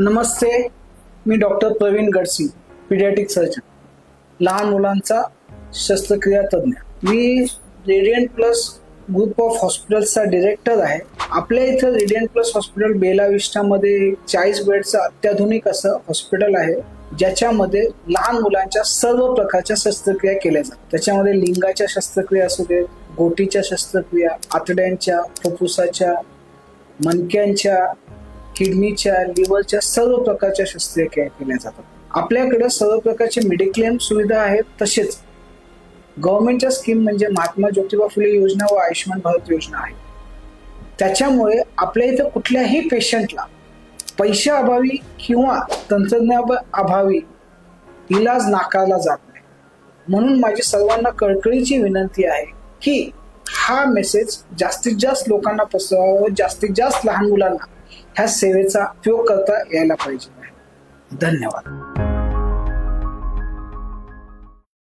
नमस्ते, मी doctor Praveen Gadsing, paediatric surgeon, लहान मुलांचा शस्त्रक्रिया तज्ञ. मी रेडियंट प्लस ग्रुप ऑफ हॉस्पिटल्सचा डिरेक्टर आहे. आपल्या इथं रेडियंट प्लस हॉस्पिटल बेला विस्टामध्ये 40 बेडचं अत्याधुनिक असं हॉस्पिटल आहे, ज्याच्यामध्ये लहान मुलांच्या सर्व प्रकारच्या शस्त्रक्रिया केल्या जातात. त्याच्यामध्ये लिंगाच्या शस्त्रक्रिया असू दे, गोटीच्या शस्त्रक्रिया, आतड्यांच्या, फुफ्फुसाच्या, मणक्यांच्या, किडनीच्या, लिव्हरच्या सर्व प्रकारच्या शस्त्रक्रिया केल्या जातात. आपल्याकडे सर्व प्रकारचे मेडिक्लेम सुविधा आहेत. तसेच गव्हर्नमेंटच्या स्कीम म्हणजे महात्मा ज्योतिबा फुले योजना व आयुष्यमान भारत योजना आहे. त्याच्यामुळे आपल्या इथं कुठल्याही पेशंटला पैशाअभावी किंवा तंत्रज्ञान अभावी इलाज नाकारला जात नाही. म्हणून माझी सर्वांना कळकळीची विनंती आहे की हा मेसेज जास्तीत जास्त लोकांना पसरवा व जास्तीत जास्त लहान मुलांना ह्या सेवेचा उपयोग करता यायला पाहिजे. धन्यवाद.